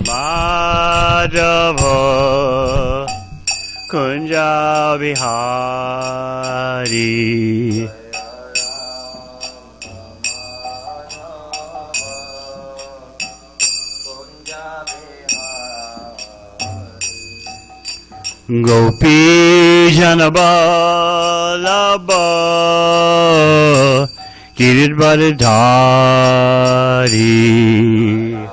Madhava Kunja Bihari Gopi Janabalabha Giridvaradhari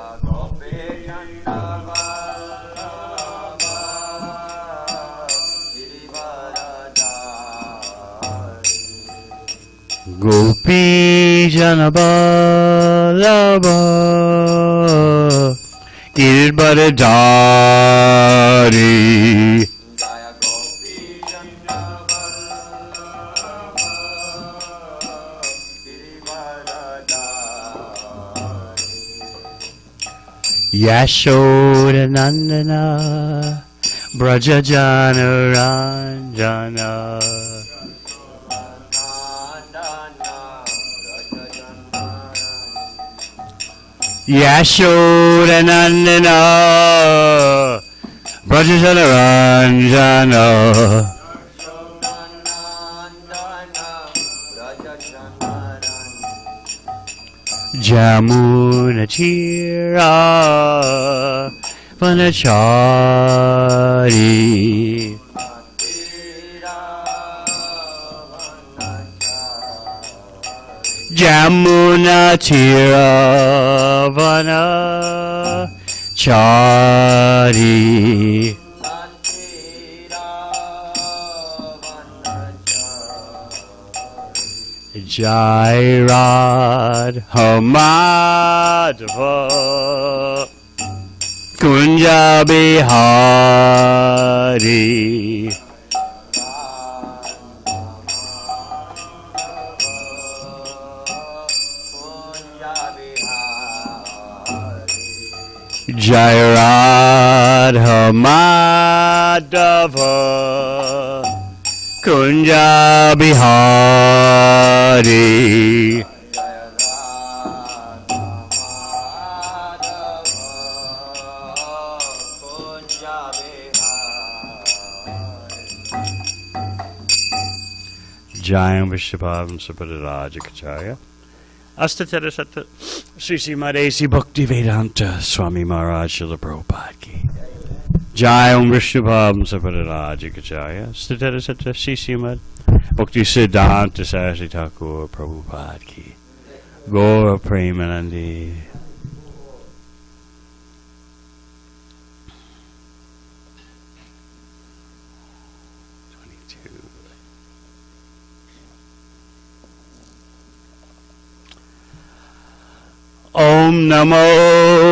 Gopi Janabalabha Giridvaradhari Yashoda Nandana Brajajana Ranjana Yashoda Nandana Brajajana Ranjana Jamuna Chira Vanachari Jamuna Chira Vanachari Jai Radha Madhava Kunja Bihari Jai Radha Madhava Kunja Bihari Jayam Vishwavam Sapadarajakacharya Astatara Satta Sri Srimadesi Bhakti Vedanta Swami Maharaj Srila Prabhupada Ki Jayam Vishwavam Sapadarajakacharya Astatara Satta Sri Srimad Bhakti Siddhanta Saraswati Thakur Prabhupada Ki Gaura Premanandi. Om Namo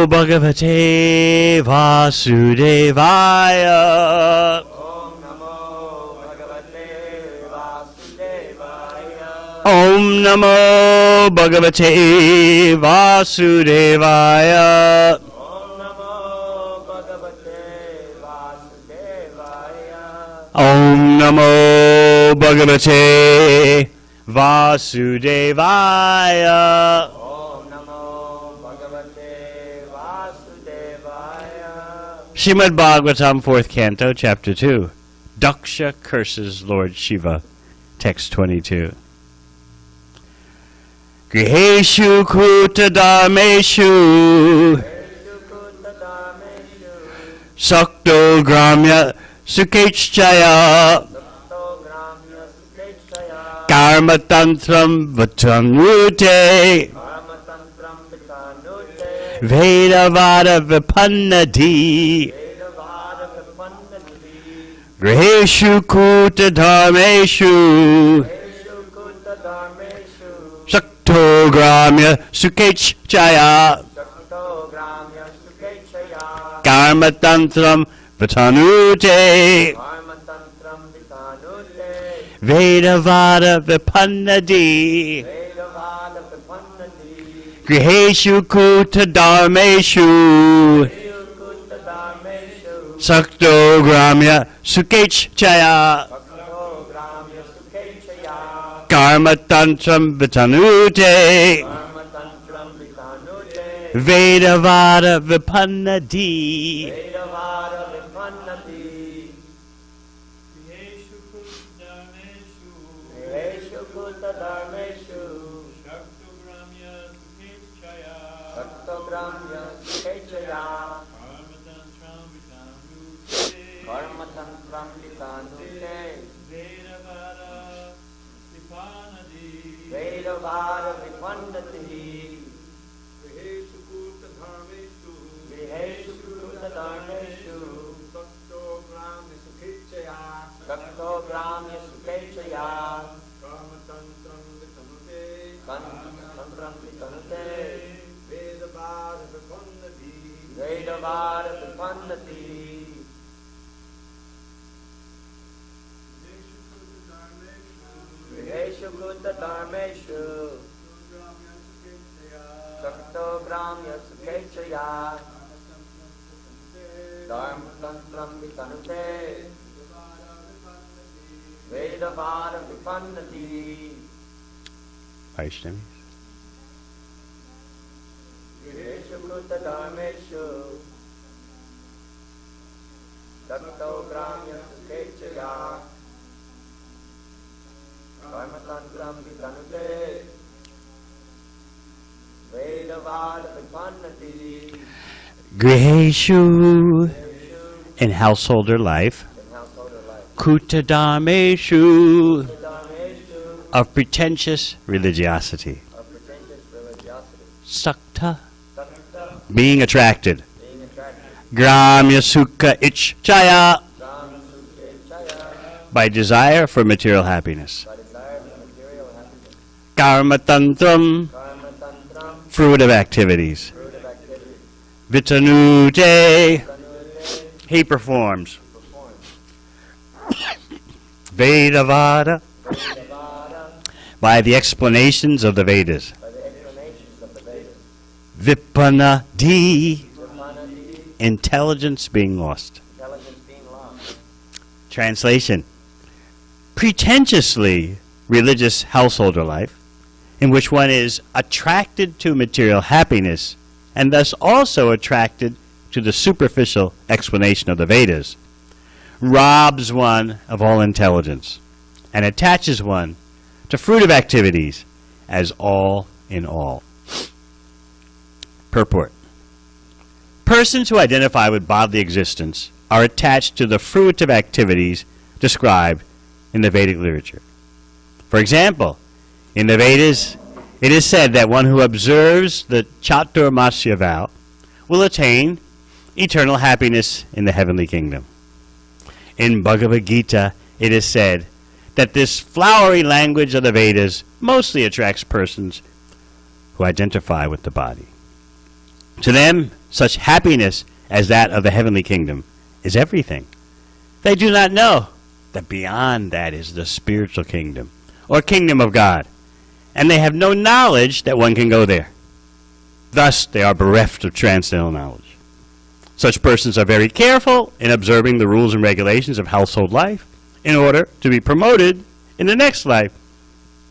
Bhagavate Vasudevaya. Om Namo Bhagavate Vasudevaya. Om Namo Bhagavate Vasudevaya. Om Namo Bhagavate Vasudevaya. Om Namo Bhagavate Vasudevaya. Srimad Bhagavatam, 4th Canto, Chapter 2. Daksha curses Lord Shiva. Text 22. Griheshu kutadameshu Sakto gramya sukechchaya Karma tantram vatanrute Vedavada vipannati Griheshu kuta dharmeshu Sakto gramya sukechchaya Karma tantram vatanute Vedavada vipannati Griheshu kuta dharmeshu Sakto gramya sukechchaya Karma tantram vitanute Vedavada Vipannati. Vedavada Vipannati. Yeshu Dharmeshu. Viheshu Kuta Dharmeshu. Shaktogramya Sukechaya. Saktogramya Sukechaya. Karmatantram Vitanute. Karmatantram Vitanute. Vedavada Vipanadi. Vedavada Vipannati. Viheshu Kuta Dharmeshu. Viheshu Kuta Dharmeshu. Saktogramya Sukechaya. Saktogramya Sukechaya. Karmatantram Vitanute. Karmatantram Vitanute. Vedavada Vipanadi. Vedavada Vipannati. Viheshu Kuta Dharmeshu. Saktogramya Sukechaya. Dharmatantram Vitanute. Vedavada Vipannati. Vaishnavis. Viheshu Kuta Dharmeshu. Saktogramya Sukechaya. Dharmatantram Vitanute. Vedavada Vipannati. Griheshu, in householder life. In householder life. Kutadhameshu, Dharmeshu. of pretentious religiosity. Of pretentious religiosity. Sakta, Sakta. being attracted. Being attracted. Gramya Sukha Ichchaya, Dhamma Sukechaya. by desire for material happiness. By desire for material happiness. Karma Tantram, Karma Tantram. fruit of activities. Fruit of activity. Vitanute, Tanute. he performs. Performs. Vedavada, Vedavada. by the explanations of the Vedas. By the explanations of the Vedas. Vipanadi, Vipanati. intelligence being lost. Intelligence being lost. Translation: pretentiously religious householder life, in which one is attracted to material happiness and thus also attracted to the superficial explanation of the Vedas, robs one of all intelligence and attaches one to fruitive activities as all in all. Purport: persons who identify with bodily existence are attached to the fruitive activities described in the Vedic literature. For example, in the Vedas, it is said that one who observes the Chaturmasya vow will attain eternal happiness in the heavenly kingdom. In Bhagavad Gita, it is said that this flowery language of the Vedas mostly attracts persons who identify with the body. To them, such happiness as that of the heavenly kingdom is everything. They do not know that beyond that is the spiritual kingdom, or kingdom of God, and they have no knowledge that one can go there. Thus, they are bereft of transcendental knowledge. Such persons are very careful in observing the rules and regulations of household life in order to be promoted in the next life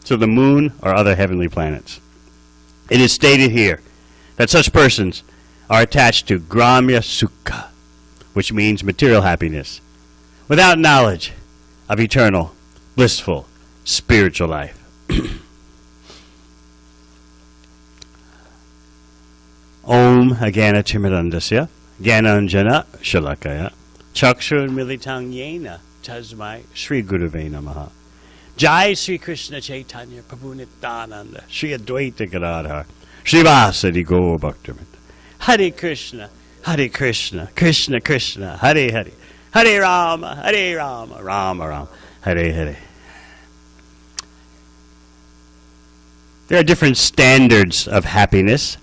to the moon or other heavenly planets. It is stated here that such persons are attached to Gramya Sukha, which means material happiness, without knowledge of eternal, blissful, spiritual life. Om Agyanatimirandasya Gyananjana Shalakaya Chakshur Militang Yena Tasmai Sri Gurave Namaha. Jai Sri Krishna Chaitanya Prabhu Nityananda Sri Advaita Gadadhar Srivasadi Gaur Bhaktivinoda. Hare Krishna, Krishna Krishna, Hare Hare, Hare Rama, Rama Rama, Hare Hare. There are different standards of happiness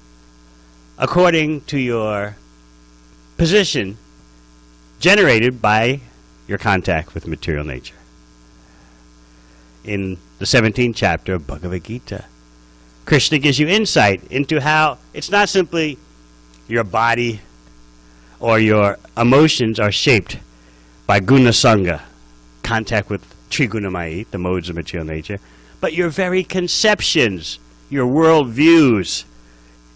according to your position generated by your contact with material nature. In the 17th chapter of Bhagavad Gita, Krishna gives you insight into how it's not simply your body or your emotions are shaped by guna sangha, contact with trigunamai, the modes of material nature, but your very conceptions, your world views,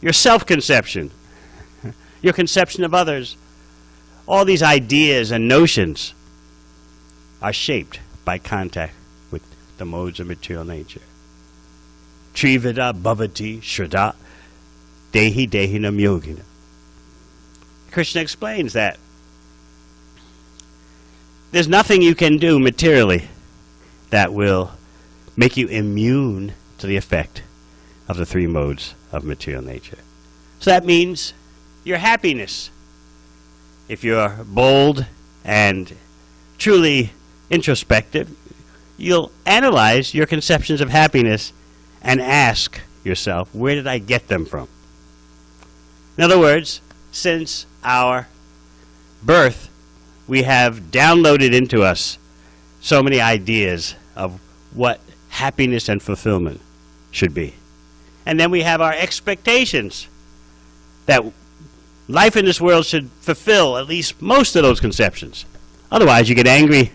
your self-conception, your conception of others. All these ideas and notions are shaped by contact with the modes of material nature. Trivida bhavati shraddha dehi dehinam yogina. Krishna explains that there's nothing you can do materially that will make you immune to the effect of the three modes of material nature. So that means your happiness. If you're bold and truly introspective, you'll analyze your conceptions of happiness and ask yourself, where did I get them from? In other words, since our birth, we have downloaded into us so many ideas of what happiness and fulfillment should be. And then we have our expectations that life in this world should fulfill at least most of those conceptions. Otherwise, you get angry,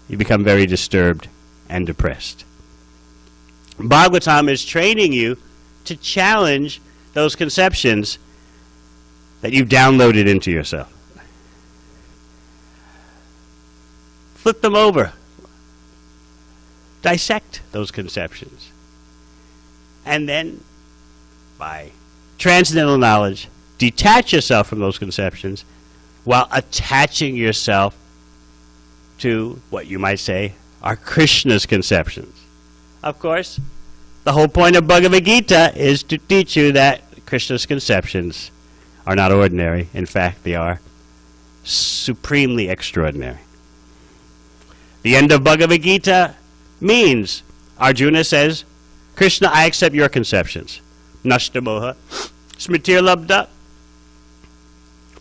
you become very disturbed and depressed. Bhagavatam is training you to challenge those conceptions that you've downloaded into yourself. Flip them over. Dissect those conceptions. And then, by transcendental knowledge, detach yourself from those conceptions while attaching yourself to what you might say are Krishna's conceptions. Of course, the whole point of Bhagavad Gita is to teach you that Krishna's conceptions are not ordinary. In fact, they are supremely extraordinary. The end of Bhagavad Gita means, Arjuna says, Krishna, I accept your conceptions. Nashta moha, smritir labda.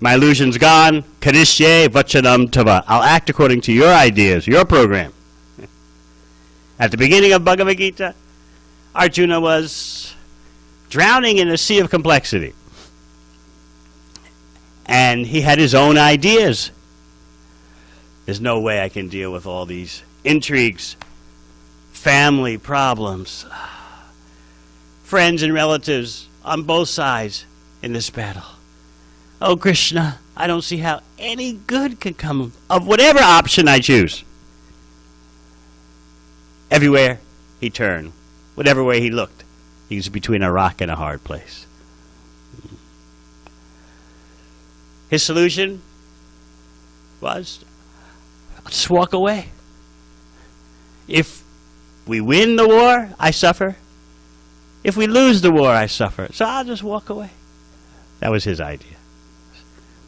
My illusion's gone. Karishye vachanam tava. I'll act according to your ideas, your program. At the beginning of Bhagavad Gita, Arjuna was drowning in a sea of complexity. And he had his own ideas. There's no way I can deal with all these intrigues, family problems, friends and relatives on both sides in this battle. Oh, Krishna, I don't see how any good could come of whatever option I choose. Everywhere he turned, whatever way he looked, he was between a rock and a hard place. His solution was, I'll just walk away. If we win the war, I suffer. If we lose the war, I suffer. So I'll just walk away. That was his idea.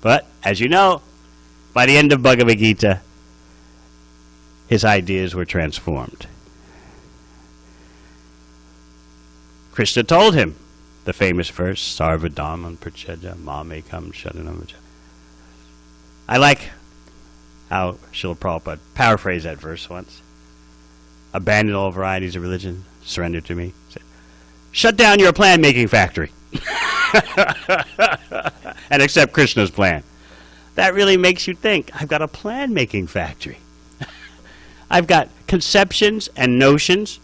But, as you know, by the end of Bhagavad Gita, his ideas were transformed. Krishna told him the famous verse, Sarvadhamam prachaja mamekam sharanam vaja. I like how Srila Prabhupada paraphrased that verse once. Abandon all varieties of religion, surrender to me. Shut down your plan-making factory and accept Krishna's plan. That really makes you think, I've got a plan-making factory. I've got conceptions and notions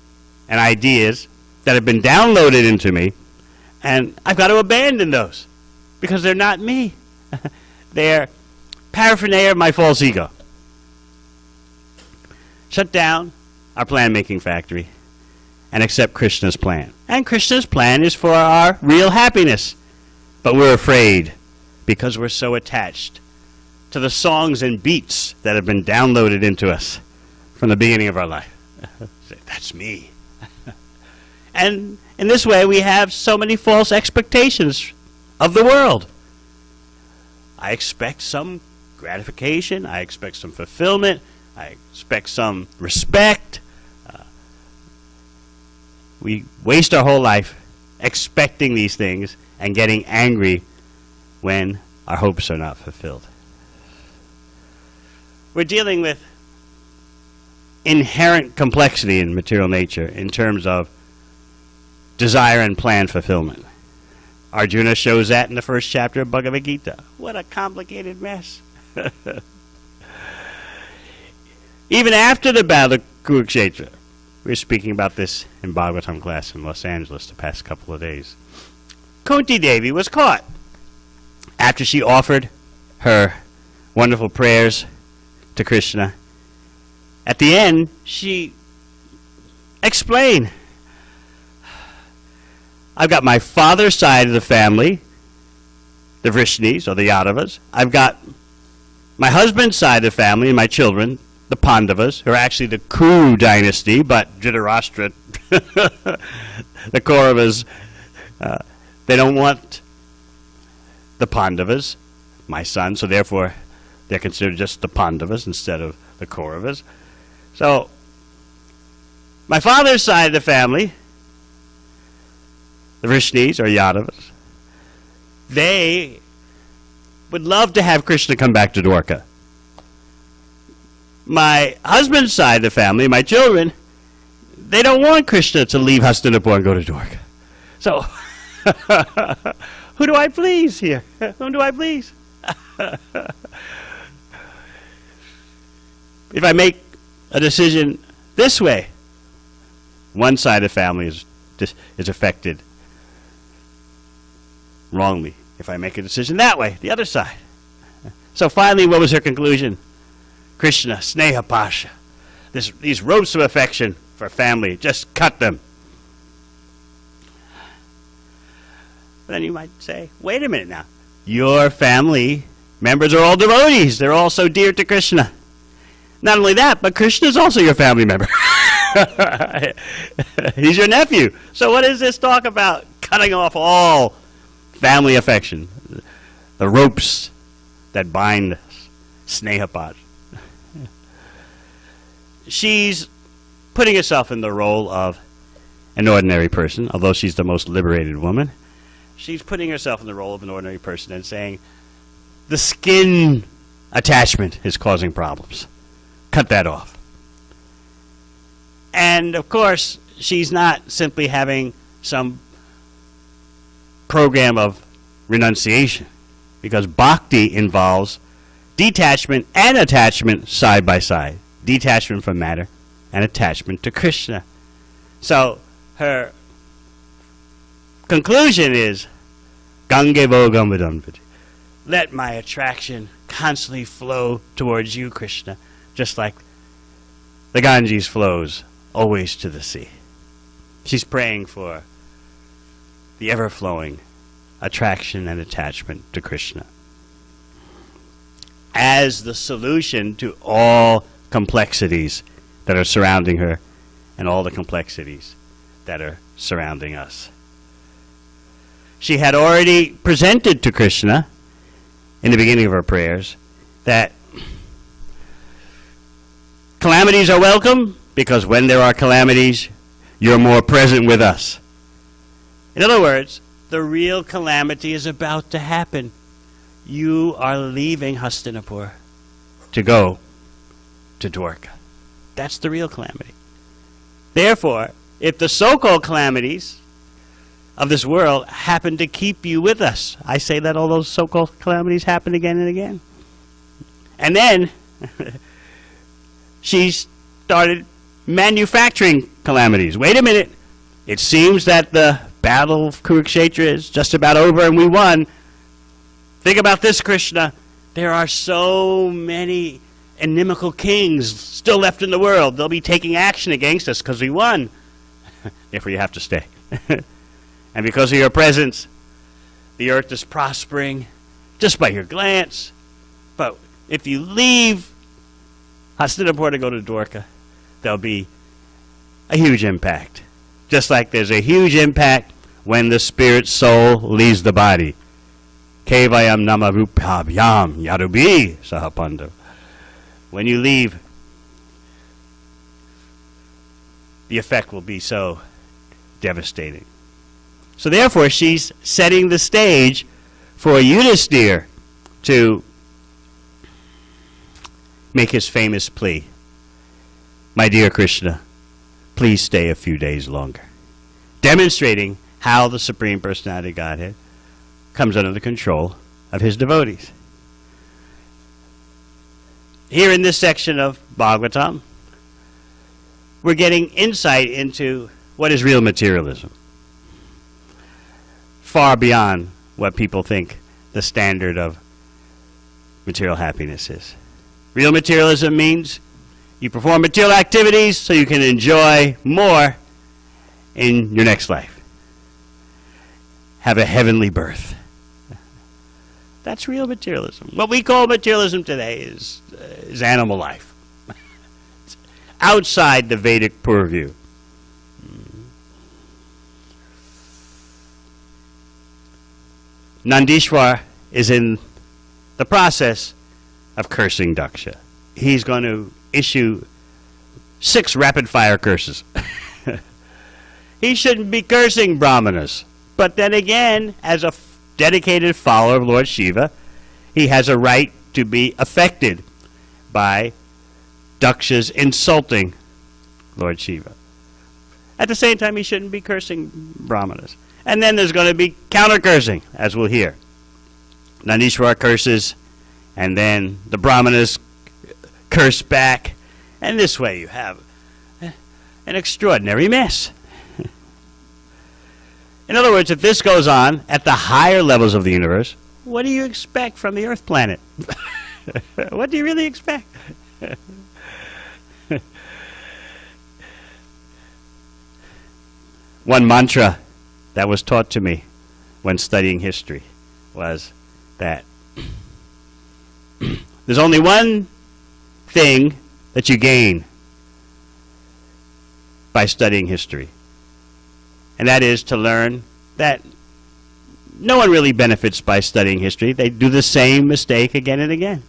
and ideas that have been downloaded into me, and I've got to abandon those because they're not me. They're paraphernalia of my false ego. Shut down our plan-making factory and accept Krishna's plan. And Krishna's plan is for our real happiness. But we're afraid because we're so attached to the songs and beats that have been downloaded into us from the beginning of our life. That's me. And in this way, we have so many false expectations of the world. I expect some gratification. I expect some fulfillment. I expect some respect. We waste our whole life expecting these things and getting angry when our hopes are not fulfilled. We're dealing with inherent complexity in material nature in terms of desire and plan fulfillment. Arjuna shows that in the first chapter of Bhagavad Gita. What a complicated mess. Even after the battle of Kurukshetra, we were speaking about this in Bhagavatam class in Los Angeles the past couple of days. Kunti Devi was caught after she offered her wonderful prayers to Krishna. At the end, she explained, I've got my father's side of the family, the Vrishnis or the Yadavas. I've got my husband's side of the family and my children, the Pandavas, who are actually the Kuru dynasty, but Dhritarashtra, the Kauravas, they don't want the Pandavas, my son, so therefore they're considered just the Pandavas instead of the Kauravas. So, my father's side of the family, the Vrishnis or Yadavas, they would love to have Krishna come back to Dwarka. My husband's side of the family, my children, they don't want Krishna to leave Hastinapur and go to Dwarka. So, who do I please here? Whom do I please? If I make a decision this way, one side of the family is affected wrongly. If I make a decision that way, the other side. So finally, what was her conclusion? Krishna, Sneha Pasha. These ropes of affection for family, just cut them. Then you might say, wait a minute now. Your family members are all devotees. They're all so dear to Krishna. Not only that, but Krishna is also your family member. He's your nephew. So what is this talk about cutting off all family affection? The ropes that bind us. Snehapad. She's putting herself in the role of an ordinary person, although she's the most liberated woman. She's putting herself in the role of an ordinary person and saying, the skin attachment is causing problems. Cut that off. And, of course, she's not simply having some program of renunciation, because bhakti involves detachment and attachment side by side. Detachment from matter and attachment to Krishna. So, her conclusion is, Gange Vogam Vidamviti. Let my attraction constantly flow towards you, Krishna, just like the Ganges flows always to the sea. She's praying for the ever-flowing attraction and attachment to Krishna as the solution to all complexities that are surrounding her and all the complexities that are surrounding us. She had already presented to Krishna in the beginning of her prayers that calamities are welcome because when there are calamities, you're more present with us. In other words, the real calamity is about to happen. You are leaving Hastinapur to go to Dwarka. That's the real calamity. Therefore, if the so-called calamities of this world happen to keep you with us, I say that all those so-called calamities happen again and again. And then she started manufacturing calamities. Wait a minute. It seems that the battle of Kurukshetra is just about over and we won. Think about this, Krishna. There are so many inimical kings still left in the world. They'll be taking action against us because we won. Therefore, you have to stay. And because of your presence, the earth is prospering just by your glance. But if you leave Hastinapur to go to Dwarka, there'll be a huge impact. Just like there's a huge impact when the spirit soul leaves the body. Kevayam namarupabhyam yarubi sahapandav. When you leave, the effect will be so devastating. So therefore, she's setting the stage for Yudhisthira to make his famous plea. My dear Krishna, please stay a few days longer. Demonstrating how the Supreme Personality of Godhead comes under the control of his devotees. Here in this section of Bhagavatam, we're getting insight into what is real materialism. far beyond what people think the standard of material happiness is. Real materialism means you perform material activities so you can enjoy more in your next life. Have a heavenly birth. That's real materialism. What we call materialism today is animal life. It's outside the Vedic purview. Nandishwar is in the process of cursing Daksha. He's going to issue 6 rapid-fire curses. He shouldn't be cursing Brahmanas. But then again, as a dedicated follower of Lord Shiva, he has a right to be affected by Daksha's insulting Lord Shiva. At the same time, he shouldn't be cursing Brahmanas. And then there's going to be counter-cursing, as we'll hear. Nandishwar curses, and then the Brahmanas curse back. And this way you have an extraordinary mess. In other words, if this goes on at the higher levels of the universe, what do you expect from the Earth planet? What do you really expect? One mantra that was taught to me when studying history was that there's only one thing that you gain by studying history, and that is to learn that no one really benefits by studying history. They do the same mistake again and again.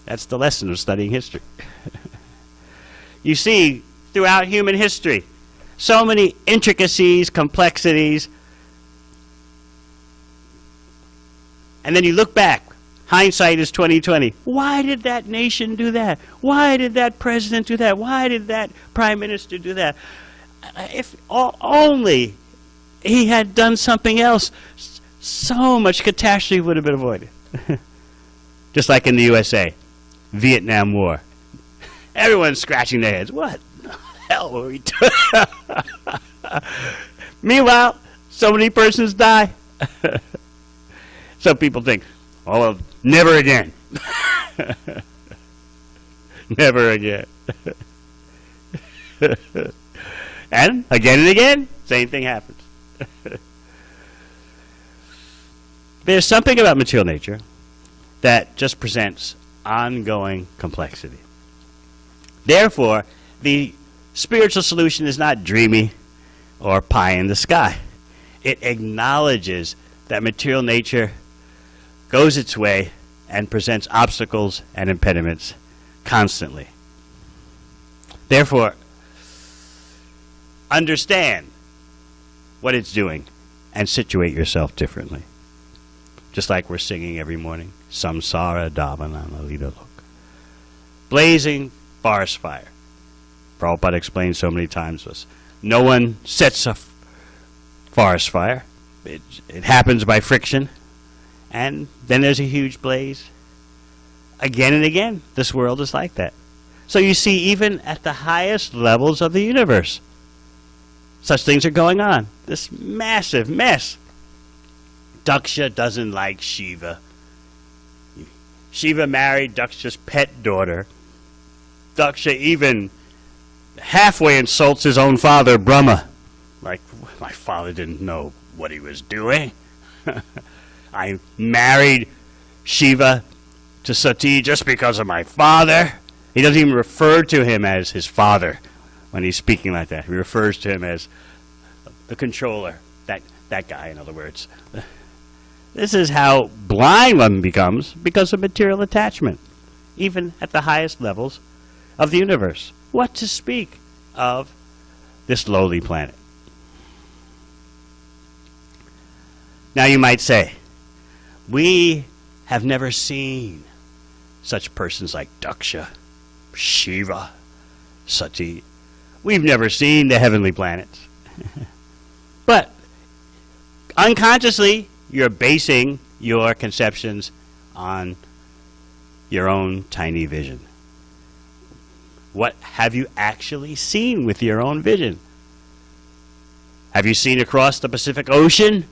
That's the lesson of studying history. You see, throughout human history, so many intricacies, complexities, and then you look back. Hindsight is 20/20. Why did that nation do that? Why did that president do that? Why did that prime minister do that? If only he had done something else, so much catastrophe would have been avoided. Just like in the USA, Vietnam War. Everyone's scratching their heads. What the hell were we doing? Meanwhile, so many persons die. Some people think, oh, well, never again. Never again. And again, same thing happens. There's something about material nature that just presents ongoing complexity. Therefore, the spiritual solution is not dreamy or pie in the sky. It acknowledges that material nature goes its way and presents obstacles and impediments constantly. Therefore, understand what it's doing and situate yourself differently. Just like we're singing every morning, Samsara Davanana Lita Lok. Blazing forest fire. Prabhupada explained so many times was, no one sets a forest fire. It happens by friction. And then there's a huge blaze. Again and again, this world is like that. So you see, even at the highest levels of the universe, such things are going on. This massive mess. Daksha doesn't like Shiva. Shiva married Daksha's pet daughter. Daksha even halfway insults his own father, Brahma. Like, my father didn't know what he was doing. I married Shiva to Sati just because of my father. He doesn't even refer to him as his father when he's speaking like that. He refers to him as the controller, that guy, in other words. This is how blind one becomes because of material attachment, even at the highest levels of the universe. What to speak of this lowly planet? Now you might say, we have never seen such persons like Daksha, Shiva, Sati. We've never seen the heavenly planets. But unconsciously, you're basing your conceptions on your own tiny vision. What have you actually seen with your own vision? Have you seen across the Pacific Ocean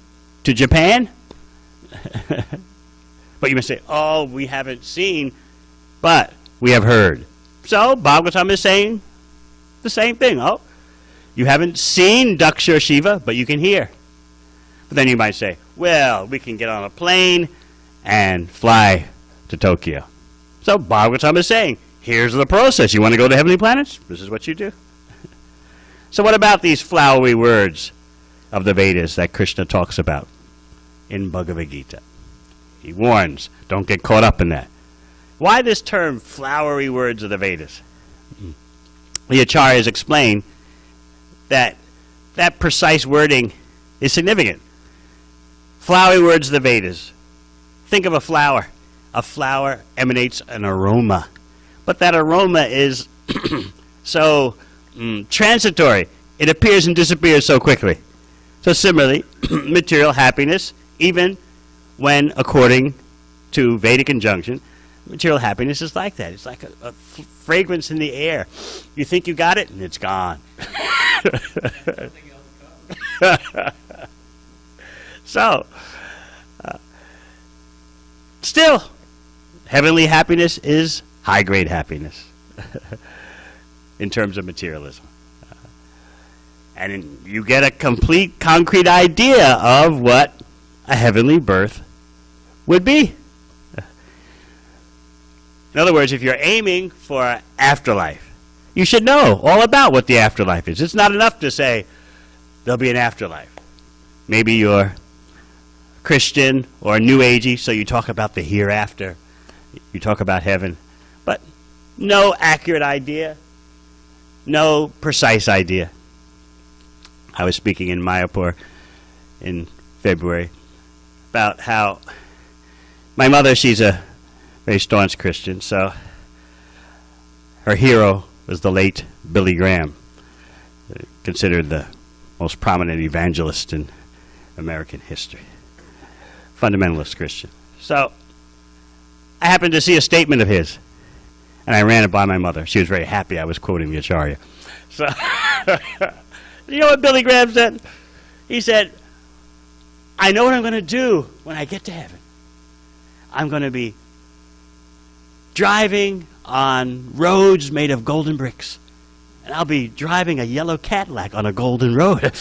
to Japan? But you must say, oh, we haven't seen, but we have heard. So Bhagavatam is saying the same thing. Oh, you haven't seen Daksha or Shiva, but you can hear. But then you might say, well, we can get on a plane and fly to Tokyo. So Bhagavatam is saying, here's the process. You want to go to heavenly planets? This is what you do. So what about these flowery words of the Vedas that Krishna talks about in Bhagavad Gita? He warns, don't get caught up in that. Why this term, flowery words of the Vedas? The Acharyas explain that that precise wording is significant. Flowery words of the Vedas. Think of a flower. A flower emanates an aroma. But that aroma is so transitory. It appears and disappears so quickly. So similarly, material happiness, even when, according to Vedic injunction, material happiness is like that. It's like a fragrance in the air. You think you got it, and it's gone. So, still, heavenly happiness is high-grade happiness in terms of materialism. And you get a complete, concrete idea of what a heavenly birth would be. In other words, if you're aiming for afterlife, you should know all about what the afterlife is. It's not enough to say there'll be an afterlife. Maybe you're Christian or New Agey, so you talk about the hereafter. You talk about heaven. But no accurate idea, no precise idea. I was speaking in Mayapur in February about how my mother, she's a very staunch Christian, so her hero was the late Billy Graham, considered the most prominent evangelist in American history, fundamentalist Christian. So I happened to see a statement of his, and I ran it by my mother. She was very happy I was quoting the Acharya. So, you know what Billy Graham said? He said, I know what I'm going to do when I get to heaven. I'm going to be driving on roads made of golden bricks. And I'll be driving a yellow Cadillac on a golden road.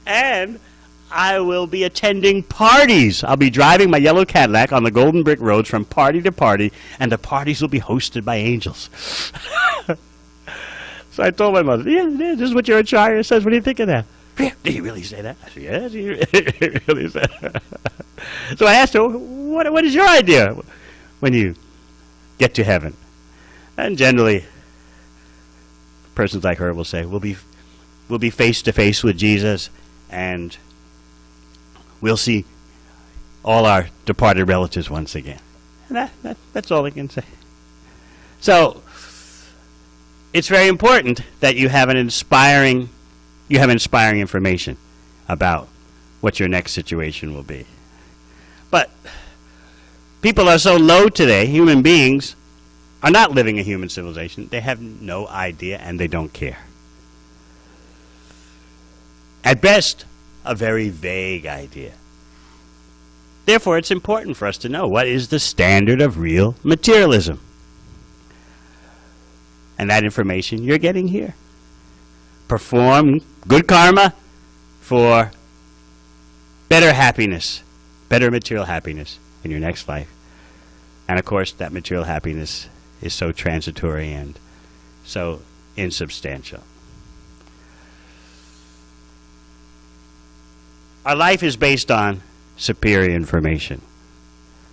And I will be attending parties. I'll be driving my yellow Cadillac on the golden brick roads from party to party, and the parties will be hosted by angels. So I told my mother, yeah, this is what your Acharya says. What do you think of that? Did he really say that? I said, yes, he really said that. So I asked her, what is your idea when you get to heaven? And generally, persons like her will say, we'll be face to face with Jesus, and we'll see all our departed relatives once again. And that's all I can say. So it's very important that you have inspiring information about what your next situation will be. But people are so low today, human beings are not living a human civilization. They have no idea, and they don't care. At best, a very vague idea. Therefore, it's important for us to know what is the standard of real materialism. And that information you're getting here. Perform good karma for better happiness, better material happiness in your next life. And of course, that material happiness is so transitory and so insubstantial. Our life is based on superior information,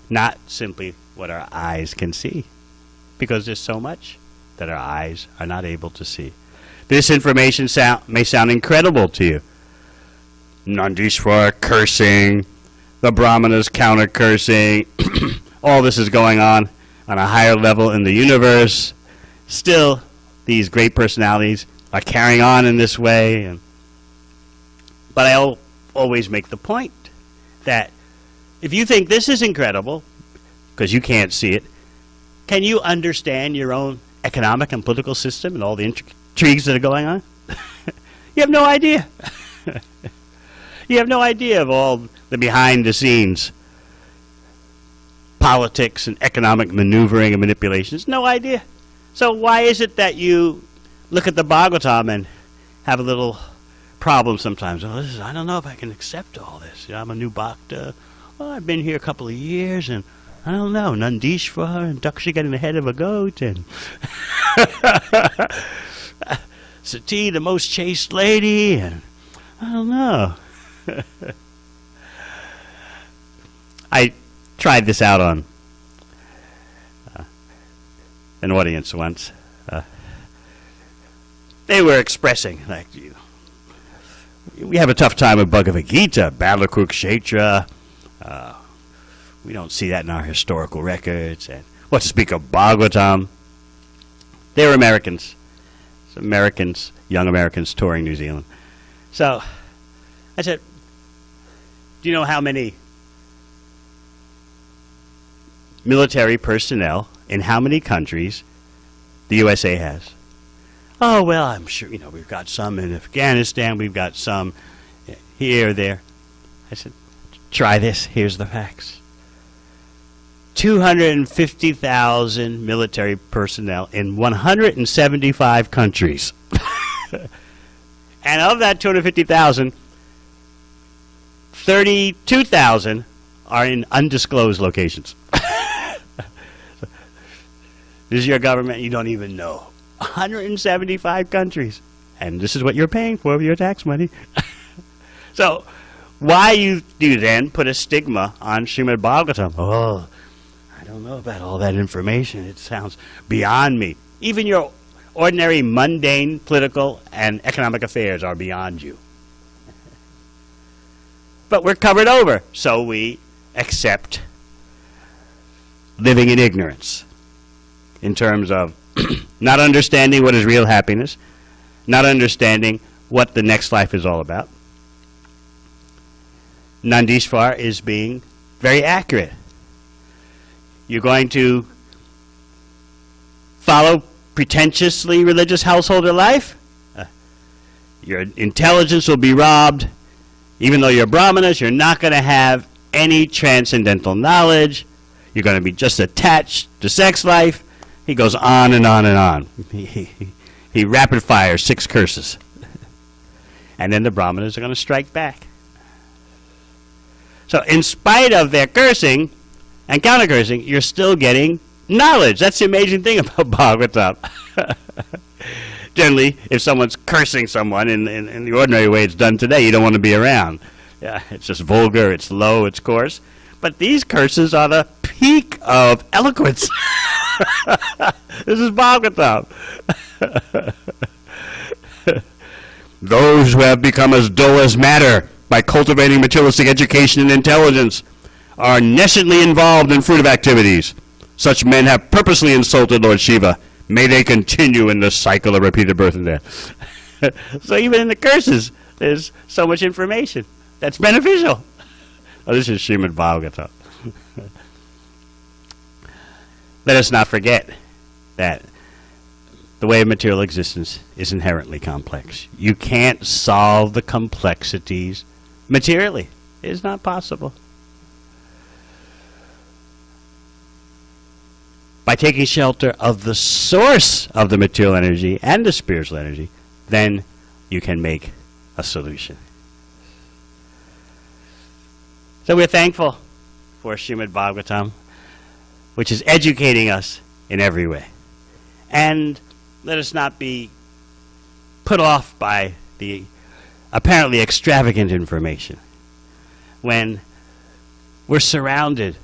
not simply what our eyes can see, because there's so much that our eyes are not able to see. This information may sound incredible to you. Nandishwar cursing, the Brahmanas counter-cursing, all this is going on a higher level in the universe. Still, these great personalities are carrying on in this way. But I always make the point that if you think this is incredible, because you can't see it, can you understand your own economic and political system and all the intrigues that are going on? You have no idea. You have no idea of all the behind-the-scenes politics and economic maneuvering and manipulations. No idea. So why is it that you look at the Bhagavatam and have a little problem sometimes? Oh, I don't know if I can accept all this. You know, I'm a new bhakta. Well, I've been here a couple of years, and I don't know, Nandishvar and Daksha getting the head of a goat, and Sati, the most chaste lady, and I don't know. I tried this out on an audience once. They were expressing, like, we have a tough time with Bhagavad Gita, Balakurukshetra. We don't see that in our historical records. And what to speak of Bhagavatam? They were Americans. Americans, young Americans touring New Zealand. So I said, do you know how many military personnel in how many countries the USA has? Oh, well, I'm sure, we've got some in Afghanistan, we've got some here or there. I said, try this, here's the facts. 250,000 military personnel in 175 countries. And of that 250,000, 32,000 are in undisclosed locations. This is your government, you don't even know. 175 countries. And this is what you're paying for with your tax money. So, why do you then put a stigma on Srimad Bhagavatam? Oh, I don't know about all that information. It sounds beyond me. Even your ordinary, mundane political and economic affairs are beyond you. But we're covered over, so we accept living in ignorance in terms of not understanding what is real happiness, not understanding what the next life is all about. Nandishvar is being very accurate. You're going to follow pretentiously religious householder life? Your intelligence will be robbed. Even though you're brahmanas, you're not going to have any transcendental knowledge. You're going to be just attached to sex life. He goes on and on and on. He rapid fires 6 curses. And then the brahmanas are going to strike back. So in spite of their cursing and counter-cursing, you're still getting knowledge. That's the amazing thing about Bhagavatam. Generally, if someone's cursing someone in the ordinary way it's done today, you don't want to be around. Yeah, it's just vulgar, it's low, it's coarse. But these curses are the peak of eloquence. This is Bhagavatam. Those who have become as dull as matter by cultivating materialistic education and intelligence are nesciently involved in fruitive activities. Such men have purposely insulted Lord Shiva. May they continue in the cycle of repeated birth and death. So even in the curses, there's so much information that's beneficial. Oh, this is Srimad Bhagavatam. Let us not forget that the way of material existence is inherently complex. You can't solve the complexities materially. It is not possible. By taking shelter of the source of the material energy and the spiritual energy, then you can make a solution. So we're thankful for Srimad Bhagavatam, which is educating us in every way. And let us not be put off by the apparently extravagant information when we're surrounded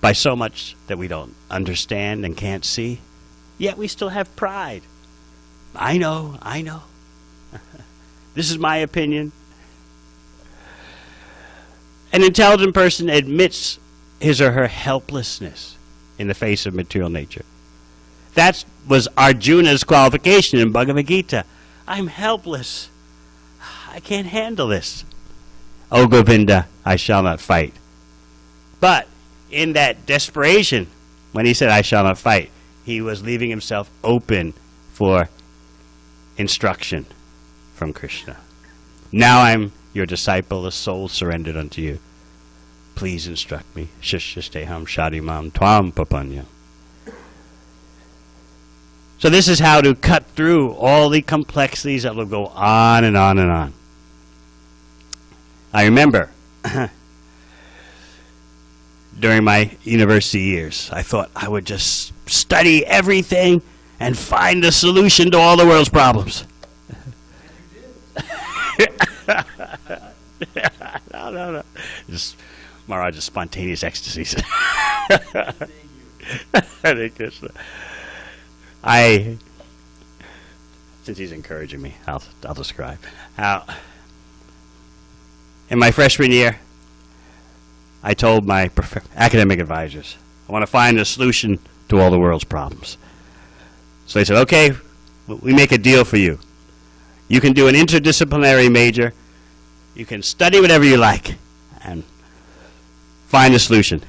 by so much that we don't understand and can't see, yet we still have pride. I know. This is my opinion. An intelligent person admits his or her helplessness in the face of material nature. That was Arjuna's qualification in Bhagavad Gita. I'm helpless. I can't handle this. O Govinda, I shall not fight. But in that desperation, when he said, I shall not fight, he was leaving himself open for instruction from Krishna. Now I'm your disciple, a soul surrendered unto you. Please instruct me. Shishisteham shadimam tvam papanyam. So this is how to cut through all the complexities that will go on and on and on. I remember during my university years, I thought I would just study everything and find the solution to all the world's problems. No. Just Maharaj's spontaneous ecstasies. Hare Krishna. Since he's encouraging me, I'll describe how in my freshman year, I told my academic advisors, I want to find a solution to all the world's problems. So they said, okay, we make a deal for you. You can do an interdisciplinary major. You can study whatever you like and find a solution to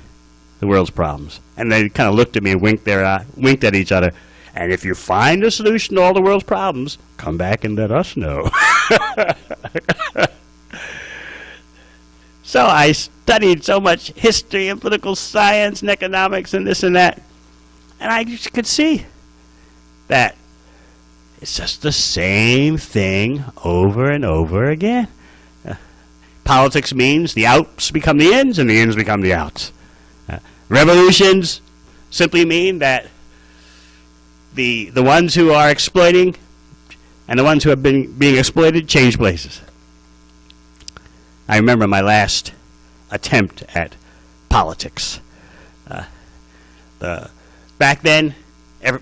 the world's problems. And they kind of looked at me and winked at each other. And if you find a solution to all the world's problems, come back and let us know. So I studied so much history and political science and economics and this and that. And I just could see that it's just the same thing over and over again. Politics means the outs become the ins and the ins become the outs. Revolutions simply mean that the ones who are exploiting and the ones who have been being exploited change places. I remember my last attempt at politics. Back then,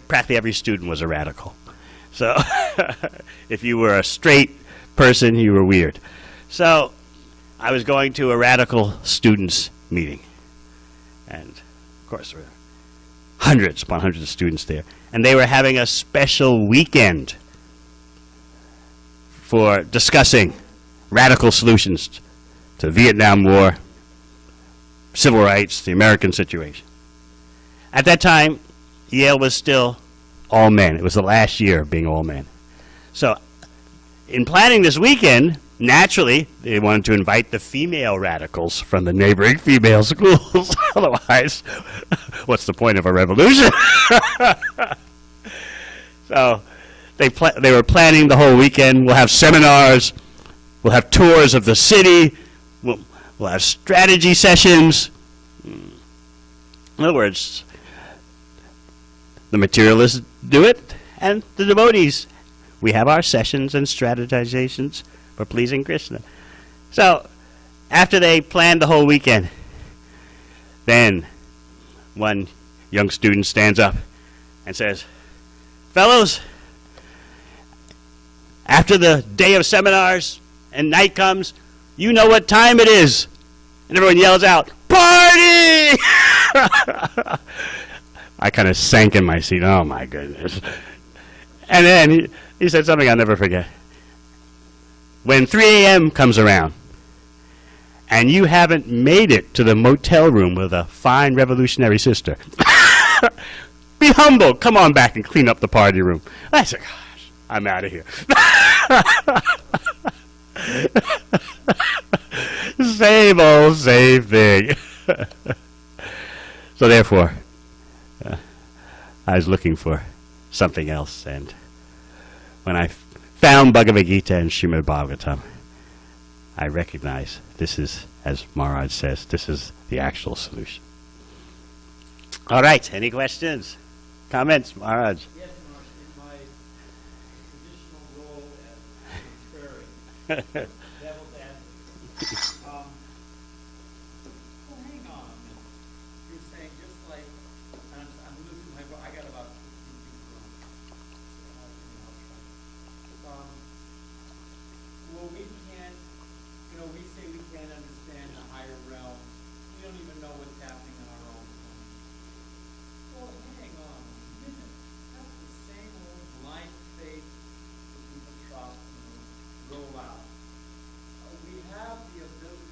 practically every student was a radical. So if you were a straight person, you were weird. So I was going to a radical students' meeting. And, of course, there were hundreds upon hundreds of students there. And they were having a special weekend for discussing radical solutions to the Vietnam War, civil rights, the American situation. At that time, Yale was still all men. It was the last year of being all men. So in planning this weekend, naturally, they wanted to invite the female radicals from the neighboring female schools. Otherwise, what's the point of a revolution? So they were planning the whole weekend. We'll have seminars. We'll have tours of the city. We'll have strategy sessions. In other words, the materialists do it, and the devotees. We have our sessions and strategizations for pleasing Krishna. So, after they planned the whole weekend, then one young student stands up and says, fellows, after the day of seminars and night comes, you know what time it is. And everyone yells out, party! I kind of sank in my seat. Oh, my goodness. And then he said something I'll never forget. When 3 a.m. comes around, and you haven't made it to the motel room with a fine revolutionary sister, be humble. Come on back and clean up the party room. I said, gosh, I'm out of here. Same old, same thing. So therefore, I was looking for something else, and when I found Bhagavad Gita and Srimad Bhagavatam, I recognize this is, as Maharaj says, this is the actual solution. All right, any questions? Comments, Maharaj? Yes, Maharaj, in my traditional role as contrary, devil's advocate. Well, hang on a minute. You're saying just like, and I'm losing my voice. I got about 15 people on. Well, we can't, we say we can't understand the higher realm. We don't even know what's happening in our own time. Well, hang on a minute. That's the same old blind faith that people trust and roll out. We have the ability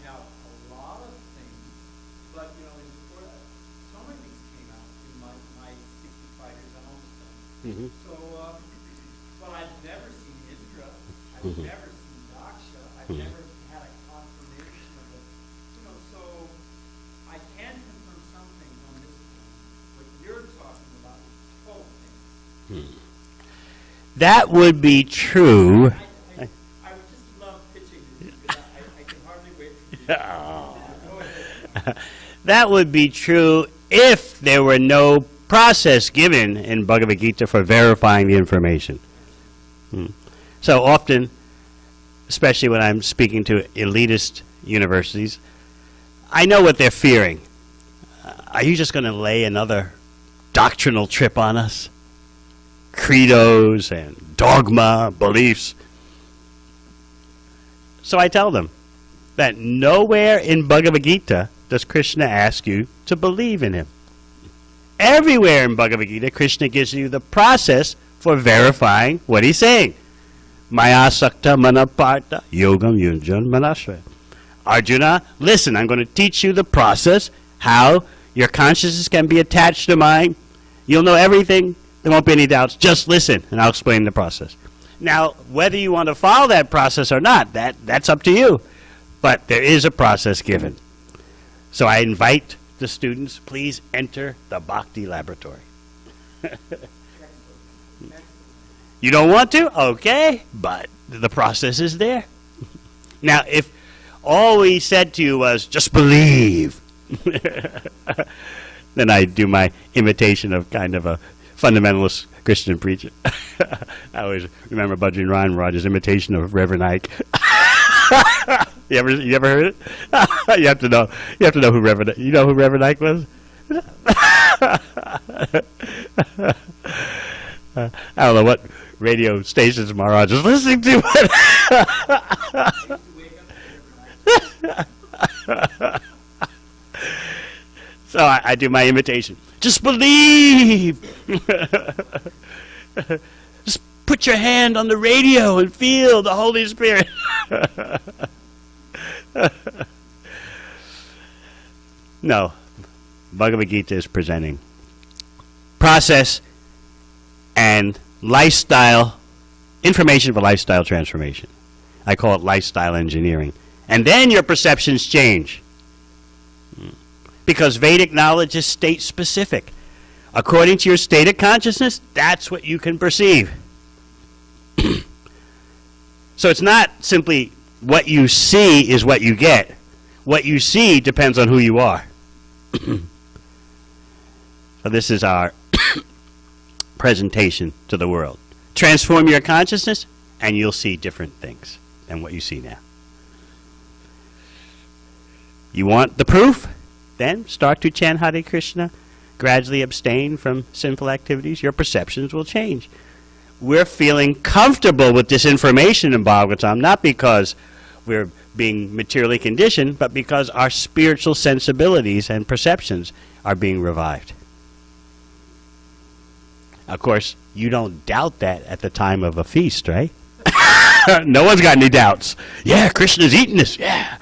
out a lot of things, but you know, so many things came out in my 65 years I'm almost done. Mm-hmm. So, but I've never seen Indra. I've Mhm. never seen Daksha. I've Mhm. never had a confirmation of it. You know, so I can confirm some things on this point. What you're talking about is total things. That would be true. I would just love pitching this because I can hardly wait for you. Go ahead. That would be true if there were no process given in Bhagavad Gita for verifying the information. So often, especially when I'm speaking to elitist universities, I know what they're fearing. Are you just going to lay another doctrinal trip on us? Credos and dogma, beliefs. So I tell them that nowhere in Bhagavad Gita does Krishna ask you to believe in him. Everywhere in Bhagavad Gita, Krishna gives you the process for verifying what he's saying. Maya sakta manaparta yogam yunjan manashraya. Arjuna, listen, I'm going to teach you the process, how your consciousness can be attached to mine. You'll know everything. There won't be any doubts. Just listen, and I'll explain the process. Now, whether you want to follow that process or not, that's up to you. But there is a process given. So I invite the students, please enter the Bhakti laboratory. You don't want to? Okay, but the process is there. Now, if all we said to you was, just believe, then I do my imitation of kind of a fundamentalist Christian preacher. I always remember Bajin Ryan Raj's imitation of Reverend Ike. You ever heard it? You have to know who Reverend. You know who Reverend Ike was? I don't know what radio stations Maharaj is listening to. So I do my imitation. Just believe. Just put your hand on the radio and feel the Holy Spirit. No, Bhagavad Gita is presenting process and lifestyle, information for lifestyle transformation. I call it lifestyle engineering. And then your perceptions change. Because Vedic knowledge is state specific. According to your state of consciousness, that's what you can perceive. So it's not simply what you see is what you get. What you see depends on who you are. So this is our presentation to the world. Transform your consciousness and you'll see different things than what you see now. You want the proof? Then start to chant Hare Krishna. Gradually abstain from sinful activities. Your perceptions will change. We're feeling comfortable with this information in Bhagavatam, not because we're being materially conditioned, but because our spiritual sensibilities and perceptions are being revived. Of course, you don't doubt that at the time of a feast, right? No one's got any doubts. Yeah, Krishna's eating this. Yeah.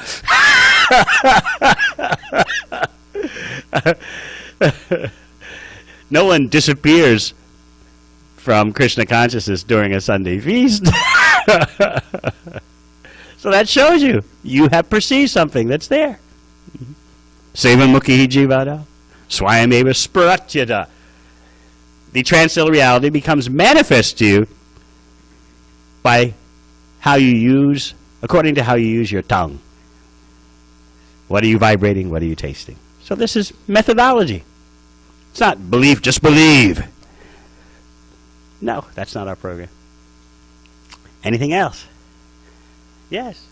No one disappears from Krishna consciousness during a Sunday feast. So that shows you have perceived something that's there. Sevamukhi jivada, swayameva sparatyata. The transcendental reality becomes manifest to you by how you use, according to how you use your tongue. What are you vibrating? What are you tasting? So this is methodology. It's not belief, just believe. No, that's not our program. Anything else? Yes.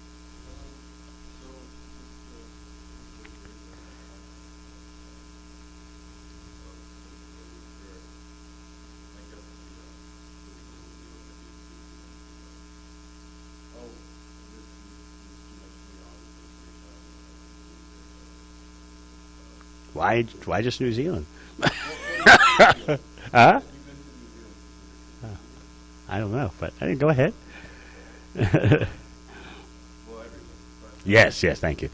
Why just New Zealand? Huh? I don't know, but go ahead. Yes, thank you.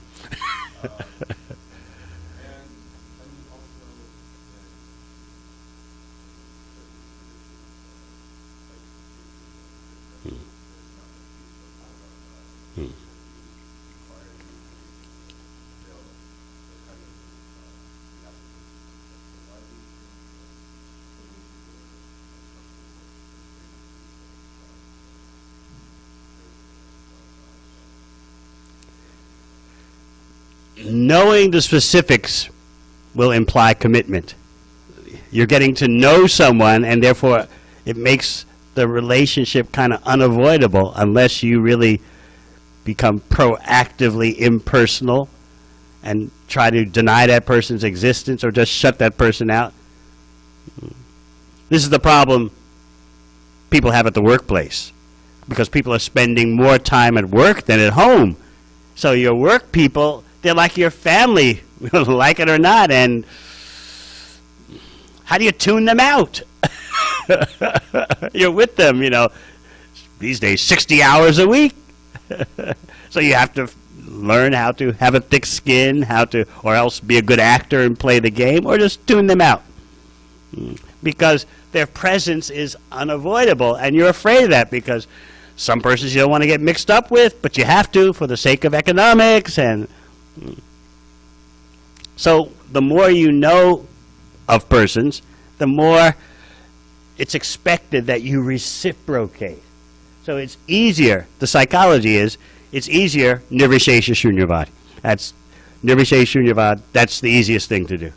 Knowing the specifics will imply commitment. You're getting to know someone, and therefore it makes the relationship kind of unavoidable unless you really become proactively impersonal and try to deny that person's existence or just shut that person out. This is the problem people have at the workplace, because people are spending more time at work than at home. So your work people, they're like your family, like it or not, and how do you tune them out? You're with them, these days 60 hours a week. So you have to learn how to have a thick skin, or else be a good actor and play the game, or just tune them out. Because their presence is unavoidable, and you're afraid of that because some persons you don't want to get mixed up with, but you have to for the sake of economics. And so the more you know of persons, the more it's expected that you reciprocate. So it's easier, the psychology is, it's easier, nirvishesha shunyavad. That's nirvishesha shunyavad, that's the easiest thing to do.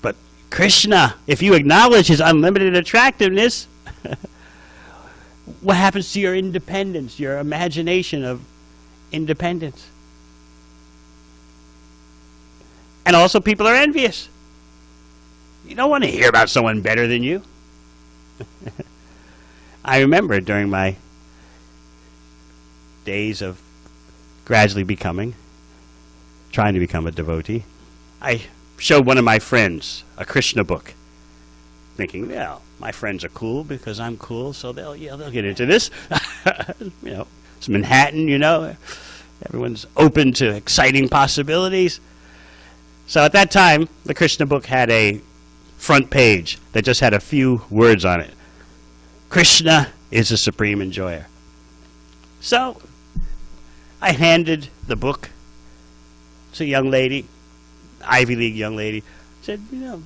But Krishna, if you acknowledge his unlimited attractiveness, what happens to your independence, your imagination of independence? And also people are envious. You don't want to hear about someone better than you. I remember during my days of gradually trying to become a devotee, I showed one of my friends a Krishna book, thinking, well, my friends are cool because I'm cool, so they'll get into this. It's Manhattan, everyone's open to exciting possibilities. So at that time, the Krishna book had a front page that just had a few words on it. Krishna is the supreme enjoyer. So I handed the book to a young lady, Ivy League young lady, said,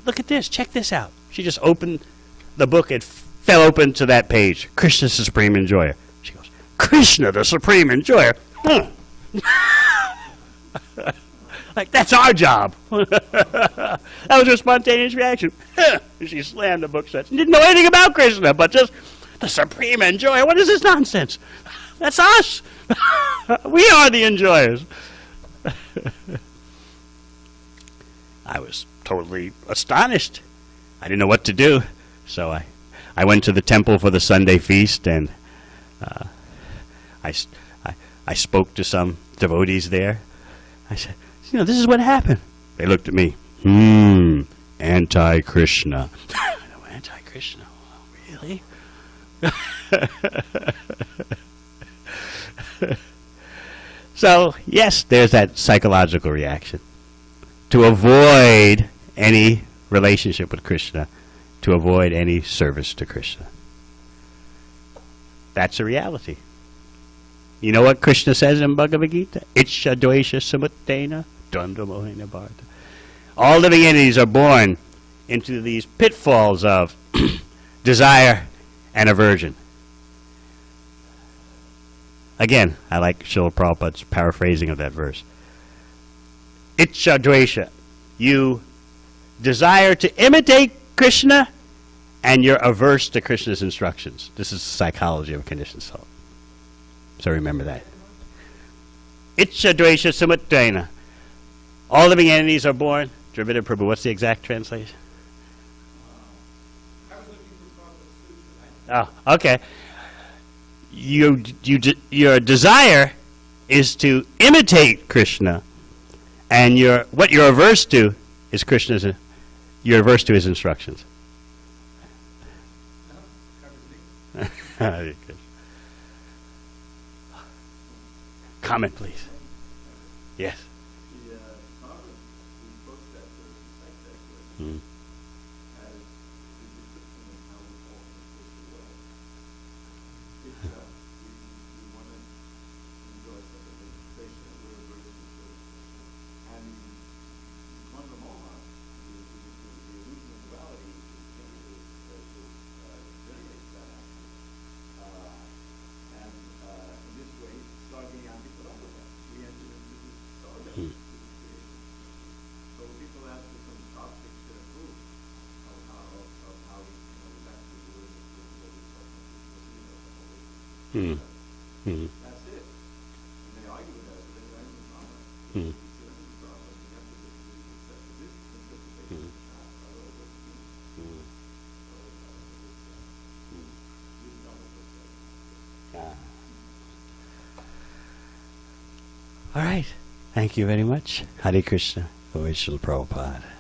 look at this, check this out. She just opened the book, it fell open to that page. Krishna, the supreme enjoyer. She goes, Krishna, the supreme enjoyer? Like, that's our job. That was her spontaneous reaction. She slammed the book shut. She didn't know anything about Krishna, but just the supreme enjoyer. What is this nonsense? That's us. We are the enjoyers. I was totally astonished. I didn't know what to do. So I went to the temple for the Sunday feast, and I spoke to some devotees there. I said, this is what happened. They looked at me. Anti-Krishna. Anti-Krishna? Oh, really? So, yes, there's that psychological reaction. To avoid any relationship with Krishna, to avoid any service to Krishna. That's a reality. You know what Krishna says in Bhagavad Gita? Iccha dvesha samuttena dandva mohena bharata. All living entities are born into these pitfalls of desire and aversion. Again, I like Srila Prabhupada's paraphrasing of that verse. Iccha dvesha. You desire to imitate Krishna, and you're averse to Krishna's instructions. This is the psychology of conditioned soul. So remember that. Iccha dvesha samuttena. All living entities are born. Dravida Prabhu, what's the exact translation? I was looking for Prabhupada's sutra. Oh, okay. Your desire is to imitate Krishna, and what you're averse to is you're averse to his instructions. Comment, please. Yes. The Mm. as the description of how we walk in a spiritual world. If we want to enjoy such a meditation, we're a very spiritual. And Manda Moha, the illusion of duality, generates that action. And in this way, Sargayami Paramita, we enter into this Sarga, this creation. So people ask for some Tattvic proof of how it's actually doing it with what we talk about. That's it. And they argue with that, but they argue with Mama. Mm. You see, that's the problem. You have to just really accept that this interpretation is not, otherwise what's the meaning? You don't know what's that. All right. Thank you very much. Hare Krishna. Gaudiya Srila Prabhupada.